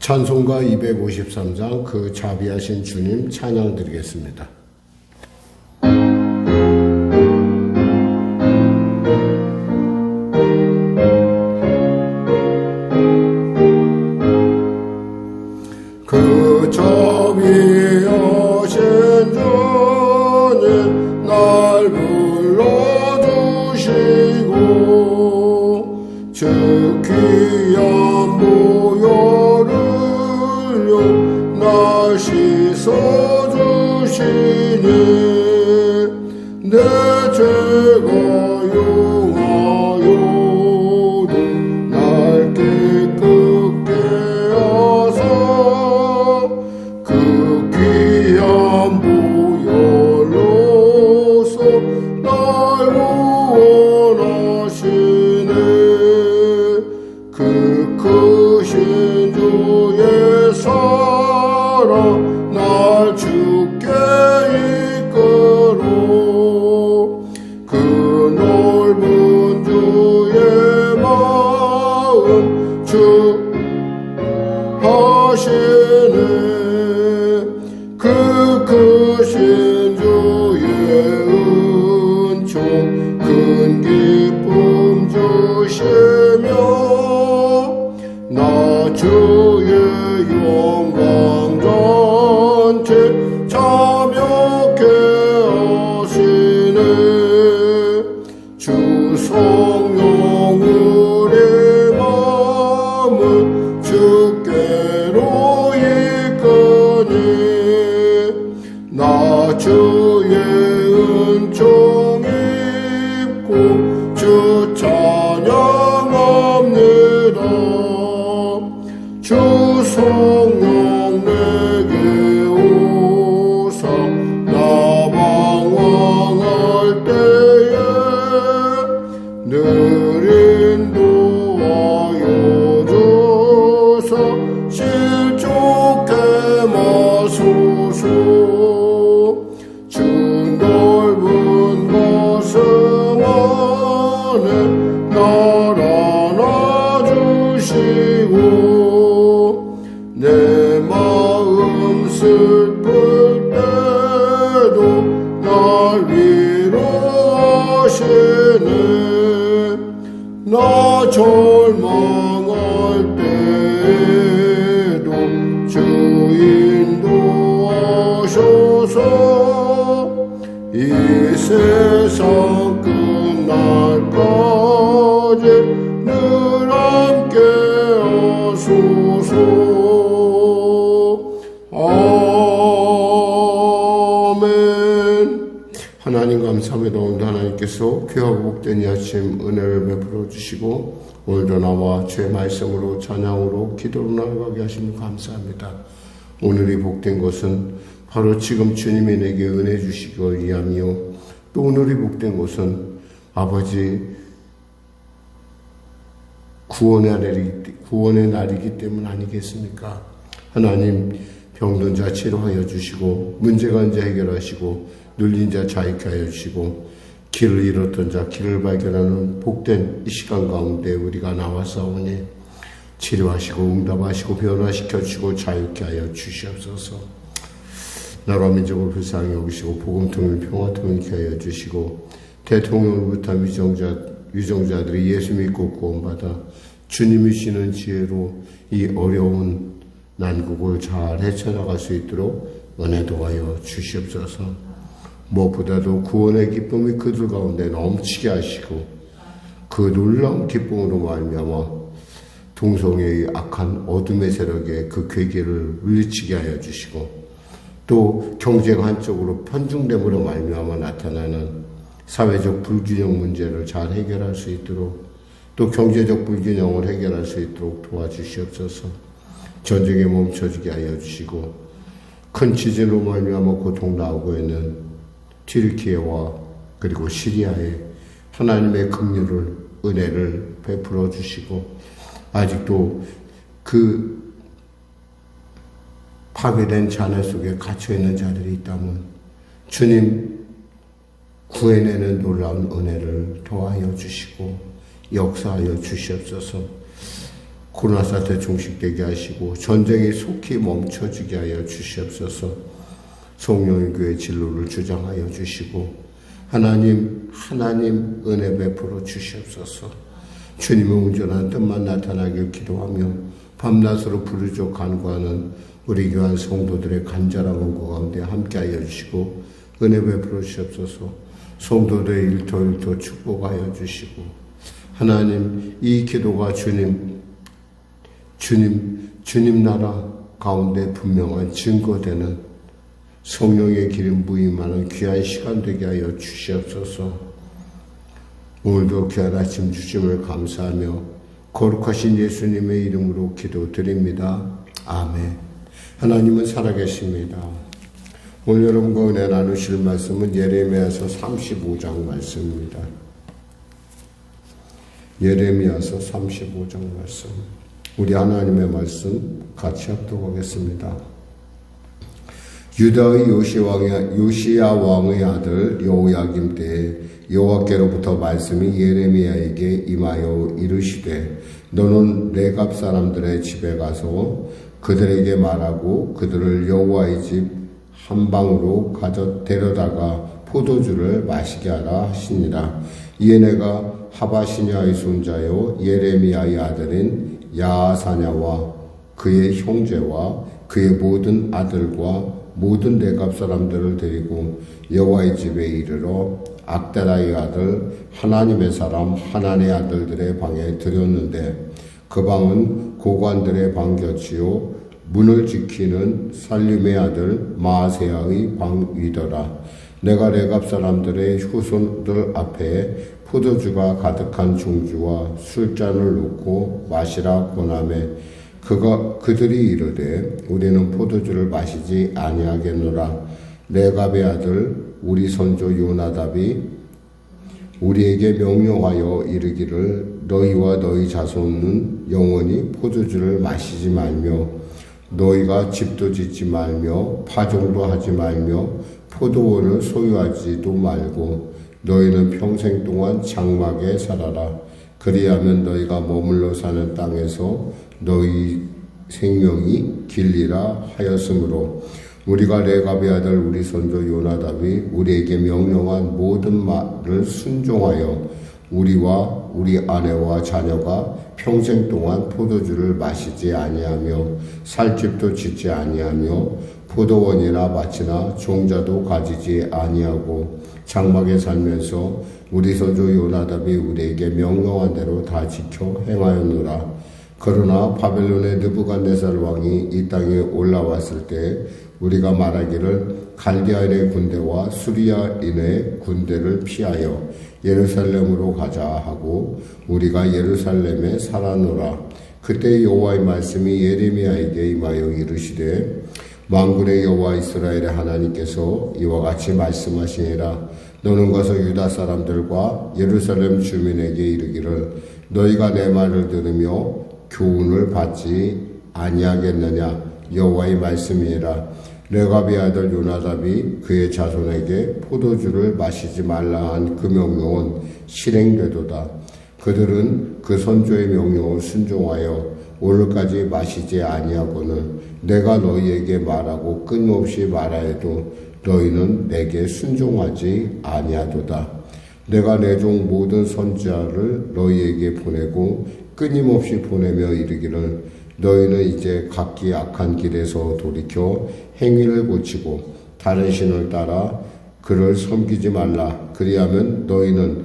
찬송가 253장 그 자비하신 주님 찬양 드리겠습니다. 그 자비하신 주님 날 불러주시고 주 귀한 보혈을 날 씻어주시니 내 죄가 용하여도 날 깨끗게 하사 그 귀한 보혈로서 날 구원하시네. 그 크신 주의 사랑 날 주께 이끌어 그 넓은 주의 마음 주하시네. 그 크신 주의 은총 큰 기쁨 주시며 나 주의 영광 전체 자명케 하시네. 주 성령 우리 마음을 주께로 이끄니 나 주의 은총 입고 주 찬양합니다. 주 성령 내게 오사 나 방황할 때에 늘 인도하여 주사 실족해 마소서. 주 넓은 가슴 안에 날 안아주시고 내 마음 슬플 때도 날 위로하시네. 나 절망할 때에도 주 인도하셔서 이 세상 끝날까지 늘 함께 하소서. 아멘. 하나님 감사합니다. 오늘도 하나님께서 귀하고 복된 이 아침 은혜를 베풀어 주시고 오늘도 나와 주의 말씀으로 찬양으로 기도로 나아가게 하시니 감사합니다. 오늘이 복된 것은 바로 지금 주님이 내게 은혜 주시기 위함이요 또 오늘이 복된 것은 아버지 구원의 날이기 때문 아니겠습니까? 하나님 병든 자 치료하여 주시고 문제가 온 자 해결하시고 눌린 자 자유케 하여 주시고 길을 잃었던 자 길을 발견하는 복된 이 시간 가운데 우리가 나와서오니 치료하시고 응답하시고 변화시켜 주시고 자유케 하여 주시옵소서. 나라 민족을 불쌍히 여기시고 복음통일 평화통일케 하여 주시고 대통령을 비롯한 위정자들이 예수 믿고 구원받아 주님이 주시는 지혜로 이 어려운 난국을 잘 헤쳐나갈 수 있도록 은혜 도와여 주시옵소서. 무엇보다도 구원의 기쁨이 그들 가운데 넘치게 하시고 그 놀라운 기쁨으로 말미암아 동성애의 악한 어둠의 세력에 그 괴계를 물리치게 하여 주시고 또 경제가 한쪽으로 편중됨으로 말미암아 나타나는 사회적 불균형 문제를 잘 해결할 수 있도록 또 경제적 불균형을 해결할 수 있도록 도와주시옵소서. 전쟁에 멈춰지게 하여 주시고 큰 지진으로 말미암아 고통 나오고 있는 튀르키예와 그리고 시리아에 하나님의 긍휼을 은혜를 베풀어 주시고 아직도 그 파괴된 잔해 속에 갇혀있는 자들이 있다면 주님 구해내는 놀라운 은혜를 더하여 주시고 역사하여 주시옵소서. 코로나 사태 종식되게 하시고 전쟁이 속히 멈춰지게 하여 주시옵소서. 성령의 교회 진로를 주장하여 주시고 하나님 은혜 베풀어 주시옵소서. 주님의 온전한 뜻만 나타나길 기도하며 밤낮으로 부르짖어 간구하는 우리 교한 성도들의 간절한 원고 가운데 함께하여 주시고 은혜 베풀어 주시옵소서. 성도들의 일터일터 축복하여 주시고 하나님 이 기도가 주님 나라 가운데 분명한 증거되는 성령의 기름 부임하는 귀한 시간 되게 하여 주시옵소서. 오늘도 귀한 아침 주심을 감사하며 거룩하신 예수님의 이름으로 기도드립니다. 아멘. 하나님은 살아계십니다. 오늘 여러분과 은혜 나누실 말씀은 예레미야서 35장 말씀입니다. 예레미야서 35장 말씀. 우리 하나님의 말씀 같이 합독 하겠습니다. 유다의 요시야 왕의 아들 여호야김 때에 여호와께로부터 말씀이 예레미야에게 임하여 이르시되 너는 레갑 사람들의 집에 가서 그들에게 말하고 그들을 여호와의 집 한 방으로 데려다가 포도주를 마시게 하라 하시니라. 이에 내가 하바시냐의 손자요 예레미야의 아들인 야사냐와 그의 형제와 그의 모든 아들과 모든 레갑 사람들을 데리고 여호와의 집에 이르러 악다라의 아들 하나님의 사람 하나의 아들들의 방에 들였는데 그 방은 고관들의 방 곁이요 문을 지키는 살림의 아들 마아세야의 방 위더라. 내가 레갑 사람들의 후손들 앞에 포도주가 가득한 종주와 술잔을 놓고 마시라 권하매 그들이 이르되 우리는 포도주를 마시지 아니하겠노라. 레갑의 아들 우리 선조 요나답이 우리에게 명령하여 이르기를 너희와 너희 자손은 영원히 포도주를 마시지 말며 너희가 집도 짓지 말며 파종도 하지 말며 포도원을 소유하지도 말고 너희는 평생 동안 장막에 살아라. 그리하면 너희가 머물러 사는 땅에서 너희 생명이 길리라 하였으므로 우리가 레갑의 아들 우리 선조 요나답이 우리에게 명령한 모든 말을 순종하여 우리와 우리 아내와 자녀가 평생 동안 포도주를 마시지 아니하며 살 집도 짓지 아니하며 포도원이나 밭이나 종자도 가지지 아니하고 장막에 살면서 우리 선조 요나답이 우리에게 명령한 대로 다 지켜 행하였노라. 그러나 바벨론의 느부갓네살 왕이 이 땅에 올라왔을 때 우리가 말하기를 갈디아인의 군대와 수리아인의 군대를 피하여 예루살렘으로 가자 하고 우리가 예루살렘에 살았노라. 그때 여호와의 말씀이 예레미야에게 임하여 이르시되 만군의 여호와 이스라엘의 하나님께서 이와 같이 말씀하시니라. 너는 가서 유다 사람들과 예루살렘 주민에게 이르기를 너희가 내 말을 들으며 교훈을 받지 아니하겠느냐. 여호와의 말씀이니라. 레갑의 아들 요나답이 그의 자손에게 포도주를 마시지 말라 한 그 명령은 실행되도다. 그들은 그 선조의 명령을 순종하여 오늘까지 마시지 아니하고는 내가 너희에게 말하고 끊임없이 말하여도 너희는 내게 순종하지 아니하도다. 내가 내 종 모든 선지자를 너희에게 보내고 끊임없이 보내며 이르기를 너희는 이제 각기 악한 길에서 돌이켜 행위를 고치고 다른 신을 따라 그를 섬기지 말라. 그리하면 너희는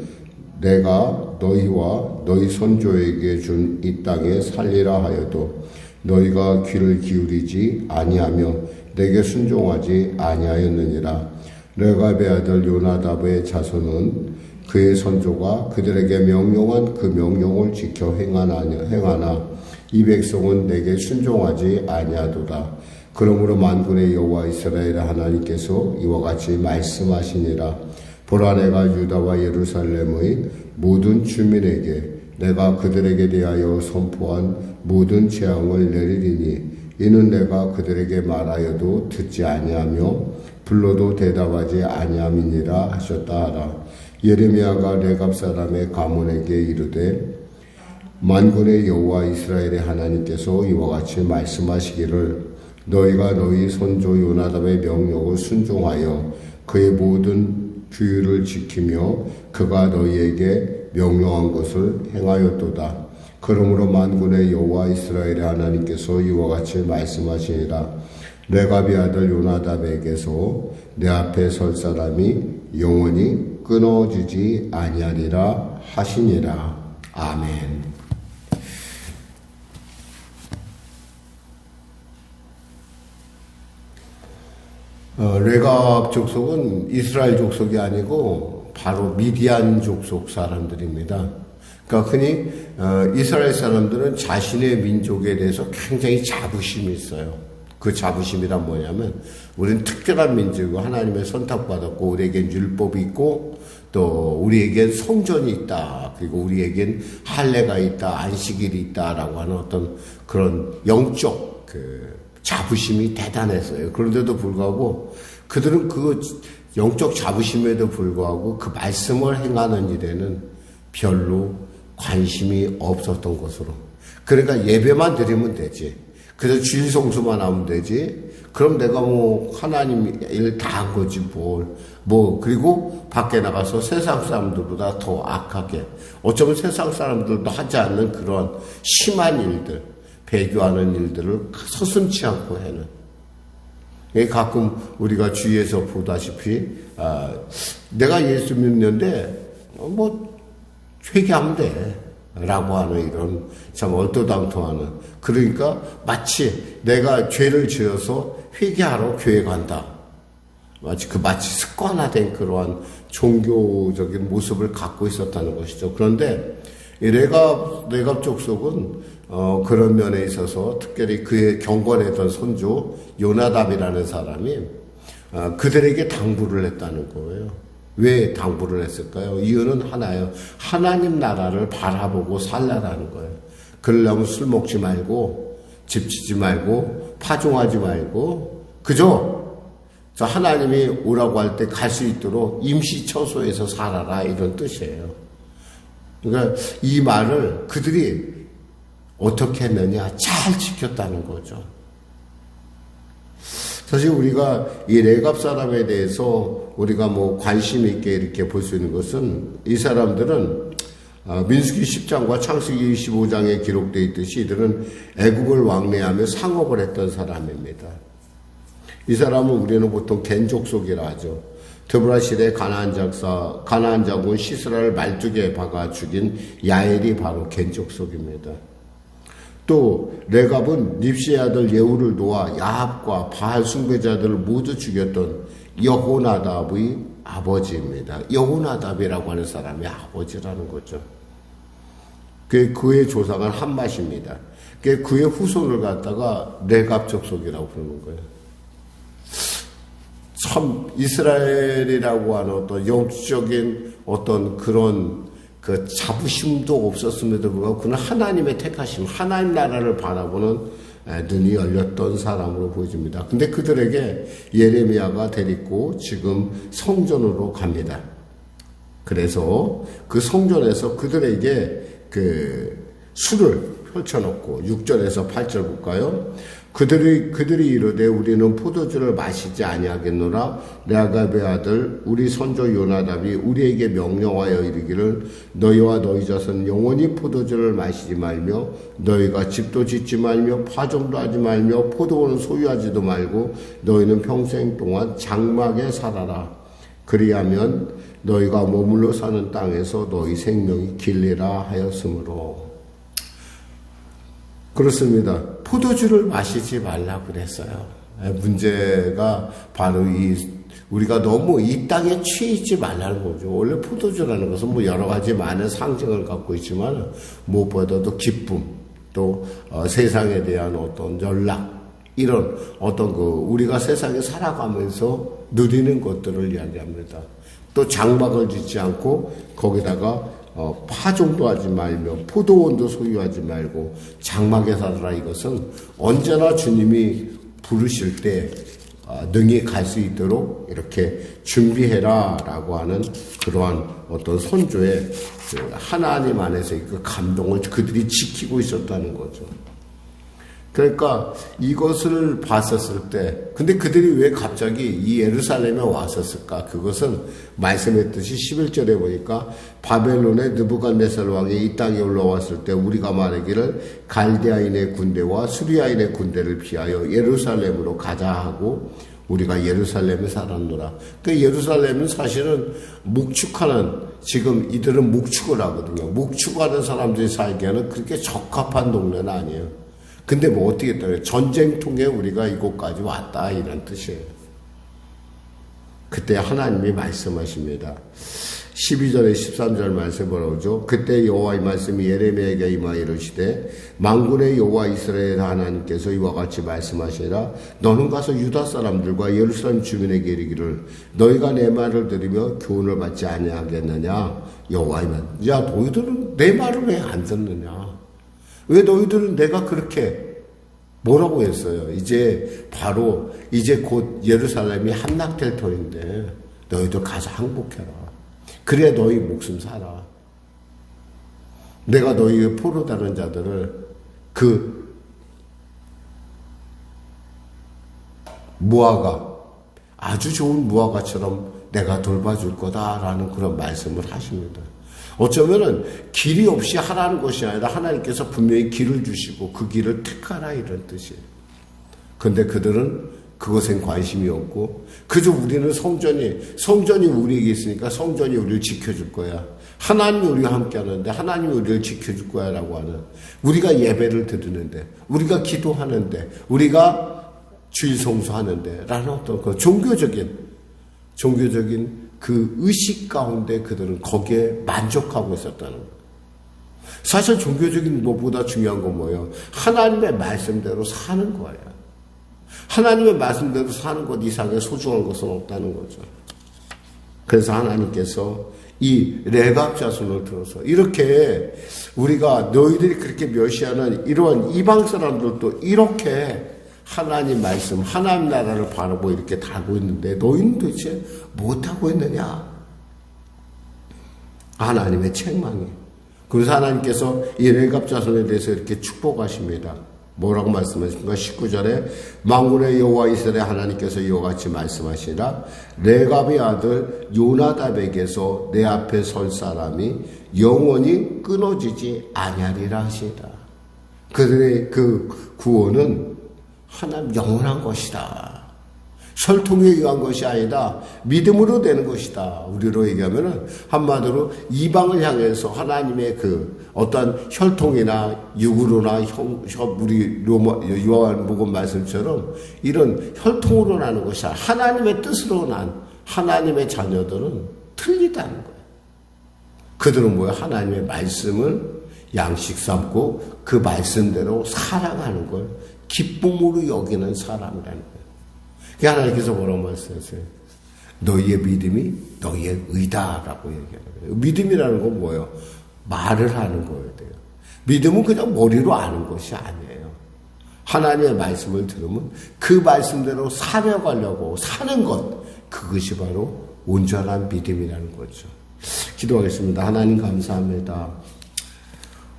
내가 너희와 너희 선조에게 준 이 땅에 살리라 하여도 너희가 귀를 기울이지 아니하며 내게 순종하지 아니하였느니라. 레갑의 아들 요나답의 자손은 그의 선조가 그들에게 명령한 그 명령을 지켜 행하나 이 백성은 내게 순종하지 아니하도다. 그러므로 만군의 여호와 이스라엘의 하나님께서 이와 같이 말씀하시니라. 보라 내가 유다와 예루살렘의 모든 주민에게 내가 그들에게 대하여 선포한 모든 재앙을 내리리니 이는 내가 그들에게 말하여도 듣지 아니하며 불러도 대답하지 아니함이니라 하셨다 하라. 예레미야가 레갑 사람의 가문에게 이르되 만군의 여호와 이스라엘의 하나님께서 이와 같이 말씀하시기를 너희가 너희 손조 요나답의 명령을 순종하여 그의 모든 규율을 지키며 그가 너희에게 명령한 것을 행하였도다. 그러므로 만군의 여호와 이스라엘의 하나님께서 이와 같이 말씀하시니라. 레갑의 아들 요나답에게서 내 앞에 설 사람이 영원히 끊어지지 아니하리라 하시니라. 아멘. 레갑 족속은 이스라엘 족속이 아니고 바로 미디안 족속 사람들입니다. 그러니까 흔히 이스라엘 사람들은 자신의 민족에 대해서 굉장히 자부심이 있어요. 그 자부심이란 뭐냐면 우리는 특별한 민족이고 하나님의 선택받았고 우리에겐 율법이 있고 또 우리에겐 성전이 있다. 그리고 우리에겐 할례가 있다. 안식일이 있다라고 하는 어떤 그런 영적 자부심이 대단했어요. 그런데도 불구하고 그들은 그 영적 자부심에도 불구하고 그 말씀을 행하는 일에는 별로 관심이 없었던 것으로. 그러니까 예배만 드리면 되지. 그래서 주일 성수만 하면 되지. 그럼 내가 하나님 일 다 한 거지 그리고 밖에 나가서 세상 사람들보다 더 악하게 어쩌면 세상 사람들도 하지 않는 그런 심한 일들, 배교하는 일들을 서슴지 않고 해는. 가끔 우리가 주위에서 보다시피 내가 예수 믿는데 회개하면 돼 라고 하는 이런 참 얼토당토하는, 그러니까 마치 내가 죄를 지어서 회개하러 교회 간다, 마치 습관화된 그러한 종교적인 모습을 갖고 있었다는 것이죠. 그런데 이 레갑 족속은 그런 면에 있어서 특별히 그의 경건했던 손주 요나답이라는 사람이 그들에게 당부를 했다는 거예요. 왜 당부를 했을까요? 이유는 하나예요. 하나님 나라를 바라보고 살라라는 거예요. 그러려면 술 먹지 말고 집치지 말고 파종하지 말고 그저 하나님이 오라고 할 때 갈 수 있도록 임시처소에서 살아라, 이런 뜻이에요. 그러니까 이 말을 그들이 어떻게 했느냐? 잘 지켰다는 거죠. 사실 우리가 이 레갑 사람에 대해서 우리가 관심 있게 이렇게 볼 수 있는 것은, 이 사람들은 민수기 10장과 창세기 25장에 기록되어 있듯이 이들은 애굽을 왕래하며 상업을 했던 사람입니다. 이 사람은 우리는 보통 겐족속이라 하죠. 드보라 시대 가나안 장군 시스라를 말뚝에 박아 죽인 야엘이 바로 겐족속입니다. 또 레갑은 립시의 아들 예후를 놓아 야합과 바알 숭배자들을 모두 죽였던 여호나답의 아버지입니다. 여호나답이라고 하는 사람의 아버지라는 거죠. 그의 조상은 한맛입니다. 그의 후손을 갖다가 레갑 족속이라고 부르는 거예요. 참 이스라엘이라고 하는 어떤 영적인 어떤 그런 그 자부심도 없었음에도 불구하고 그는 하나님의 택하심, 하나님 나라를 바라보는 눈이 열렸던 사람으로 보여집니다. 근데 그들에게 예레미야가 데리고 지금 성전으로 갑니다. 그래서 그 성전에서 그들에게 그 술을 펼쳐놓고 6절에서 8절 볼까요? 그들이 이르되 우리는 포도주를 마시지 아니하겠노라. 레갑의 아들 우리 손조 요나답이 우리에게 명령하여 이르기를 너희와 너희 자손 영원히 포도주를 마시지 말며 너희가 집도 짓지 말며 파종도 하지 말며 포도원을 소유하지도 말고 너희는 평생 동안 장막에 살아라. 그리하면 너희가 머물러 사는 땅에서 너희 생명이 길리라 하였으므로. 그렇습니다. 포도주를 마시지 말라고 그랬어요. 문제가 바로 우리가 너무 이 땅에 취해 말라는 거죠. 원래 포도주라는 것은 여러 가지 많은 상징을 갖고 있지만 무엇보다도 기쁨, 또 세상에 대한 어떤 연락, 이런 어떤 우리가 세상에 살아가면서 누리는 것들을 이야기합니다. 또 장막을 짓지 않고 거기다가 파종도 하지 말며 포도원도 소유하지 말고 장막에 살아라. 이것은 언제나 주님이 부르실 때 능히 갈 수 있도록 이렇게 준비해라라고 하는 그러한 어떤 선조의 하나님 안에서 그 감동을 그들이 지키고 있었다는 거죠. 그러니까 이것을 봤었을 때, 근데 그들이 왜 갑자기 이 예루살렘에 왔었을까? 그것은 말씀했듯이 11절에 보니까 바벨론의 느부갓네살 왕이 이 땅에 올라왔을 때 우리가 말하기를 갈대아인의 군대와 수리아인의 군대를 피하여 예루살렘으로 가자 하고 우리가 예루살렘에 살았노라. 그 예루살렘은 사실은 목축하는, 지금 이들은 목축을 하거든요. 목축하는 사람들이 살기에는 그렇게 적합한 동네는 아니에요. 근데 뭐 어떻게 했다고요? 전쟁통에 우리가 이곳까지 왔다 이런 뜻이에요. 그때 하나님이 말씀하십니다. 12절에 13절 말씀 뭐라고 하죠? 그때 여호와의 말씀이 예레미야에게 임하여 이르시되 만군의 여호와 이스라엘 하나님께서 이와 같이 말씀하시라. 너는 가서 유다 사람들과 예루살렘 주민에게 이르기를 너희가 내 말을 들으며 교훈을 받지 아니하겠느냐? 여호와의 말. 야, 너희들은 내 말을 왜 안 듣느냐? 왜 너희들은 내가 그렇게 뭐라고 했어요? 이제 곧 예루살렘이 함락될 터인데 너희들 가서 항복해라. 그래 너희 목숨 살아. 내가 너희의 포로 다른 자들을 그 무화과, 아주 좋은 무화과처럼 내가 돌봐줄 거다라는 그런 말씀을 하십니다. 어쩌면은 길이 없이 하라는 것이 아니라 하나님께서 분명히 길을 주시고 그 길을 택하라 이런 뜻이에요. 근데 그들은 그것엔 관심이 없고 그저 우리는 성전이 우리에게 있으니까 성전이 우리를 지켜줄 거야. 하나님이 우리와 함께 하는데 하나님이 우리를 지켜줄 거야 라고 하는, 우리가 예배를 드리는데 우리가 기도하는데 우리가 주일 성수하는데 라는 어떤 그 종교적인 그 의식 가운데 그들은 거기에 만족하고 있었다는 거예요. 사실 종교적인 것보다 중요한 건 뭐예요? 하나님의 말씀대로 사는 거예요. 하나님의 말씀대로 사는 것 이상의 소중한 것은 없다는 거죠. 그래서 하나님께서 이 레갑 자손을 들어서 이렇게 우리가 너희들이 그렇게 멸시하는 이러한 이방 사람들도 이렇게 하나님 말씀, 하나님 나라를 바라보고 이렇게 달고 있는데 너희는 도대체 못하고 있느냐? 하나님의 책망이. 그래서 하나님께서 이 레갑 자손에 대해서 이렇게 축복하십니다. 뭐라고 말씀하십니까? 19절에 만군의 여호와 이스라엘 하나님께서 이와 같이 말씀하시라. 레갑의 아들 요나답에게서 내 앞에 설 사람이 영원히 끊어지지 아니하리라 하시다. 그들의 그 구원은 하나님 영원한 것이다. 설통에 의한 것이 아니다. 믿음으로 되는 것이다. 우리로 얘기하면은 한마디로 이방을 향해서 하나님의 그 어떤 혈통이나 육으로나 우리 요한복음 말씀처럼 이런 혈통으로 나는 것이 아니라 하나님의 뜻으로 난 하나님의 자녀들은 틀리다는 거예요. 그들은 뭐야? 하나님의 말씀을 양식 삼고 그 말씀대로 살아가는 걸 기쁨으로 여기는 사람이라는 거예요. 하나님께서 뭐라고 말씀하세요? 너희의 믿음이 너희의 의다라고 얘기하는 거예요. 믿음이라는 건 뭐예요? 말을 하는 거예요. 믿음은 그냥 머리로 아는 것이 아니에요. 하나님의 말씀을 들으면 그 말씀대로 살아가려고 사는 것, 그것이 바로 온전한 믿음이라는 거죠. 기도하겠습니다. 하나님 감사합니다.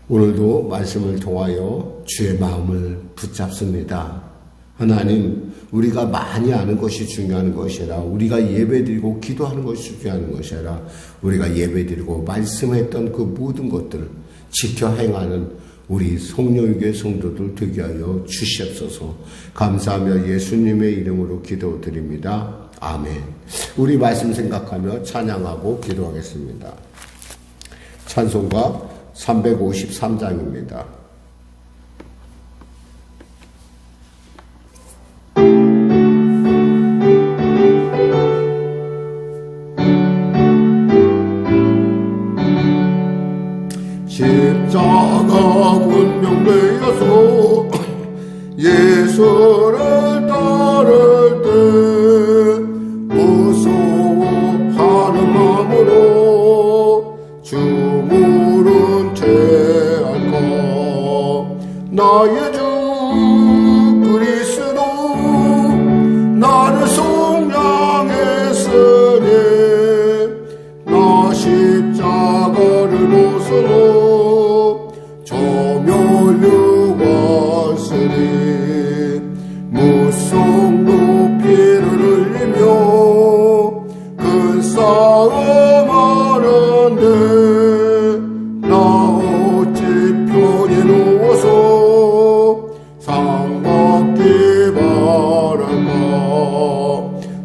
오늘도 말씀을 통하여 주의 마음을 붙잡습니다. 하나님, 우리가 많이 아는 것이 중요한 것이 아니라 우리가 예배드리고 기도하는 것이 중요한 것이 아니라 우리가 예배드리고 말씀했던 그 모든 것들을 지켜 행하는 우리 송영교회 성도들 되게 하여 주시옵소서. 감사하며 예수님의 이름으로 기도드립니다. 아멘. 우리 말씀 생각하며 찬양하고 기도하겠습니다. 찬송가 353장입니다. 십자가 군명되어서 예수를 따를 때 무서워하는 마음으로 주물은 채할까. 나의 주 그리스도 나를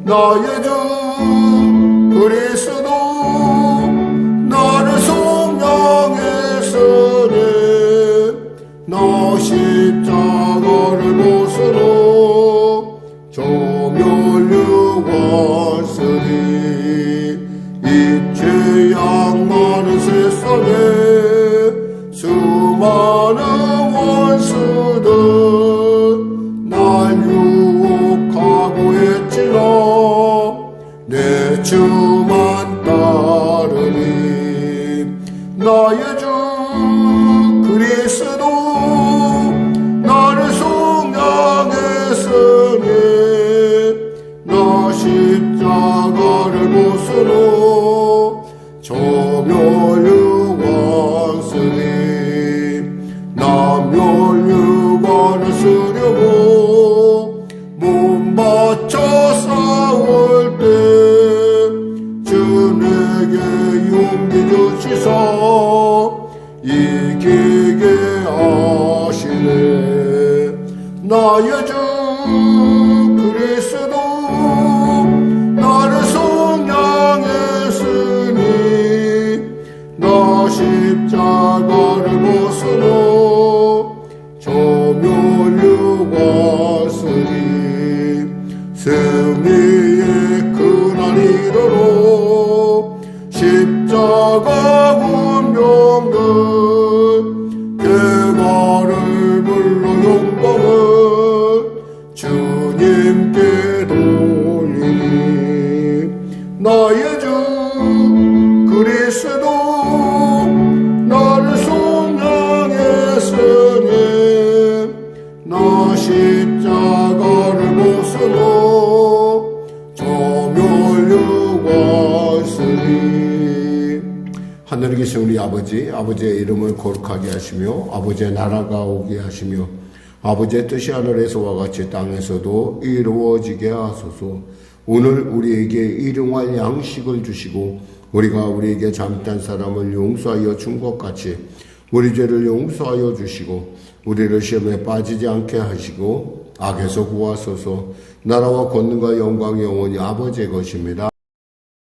나의 주 그리스도 나를 속량했으니 나 십자가를 벗으러 저 멸류관쓰리 이제 양많은 세상에 수많은 원수들 날 유혹하고 했지라 내 주만 따르니 나의 주 그리스도 나를 속량했으니 나 십자가를 벗으러 저 멸류관쓰리 나 멸류관을 쓰려고 몸 바쳐 싸울 때 주 내게 용기 주시사 이기게 하시네 나의 주 그리스도 나를 속량했으니 나 십자가를 벗으러 저 멸류관쓰리 승리의 그날이더러 십자가 운명들 개가를 불러 영광을 주님께 돌리니 나의 주 그리스도 나를 속량했으니 나 십자가를 벗으러 저 멸류관쓰리 하늘에 계신 우리 아버지의 이름을 거룩하게 하시며 아버지의 나라가 오게 하시며 아버지의 뜻이 하늘에서와 같이 땅에서도 이루어지게 하소서. 오늘 우리에게 일용할 양식을 주시고 우리가 우리에게 잘못한 사람을 용서하여 준 것 같이 우리 죄를 용서하여 주시고 우리를 시험에 빠지지 않게 하시고 악에서 구하소서. 나라와 권능과 영광이 영원히 아버지의 것입니다.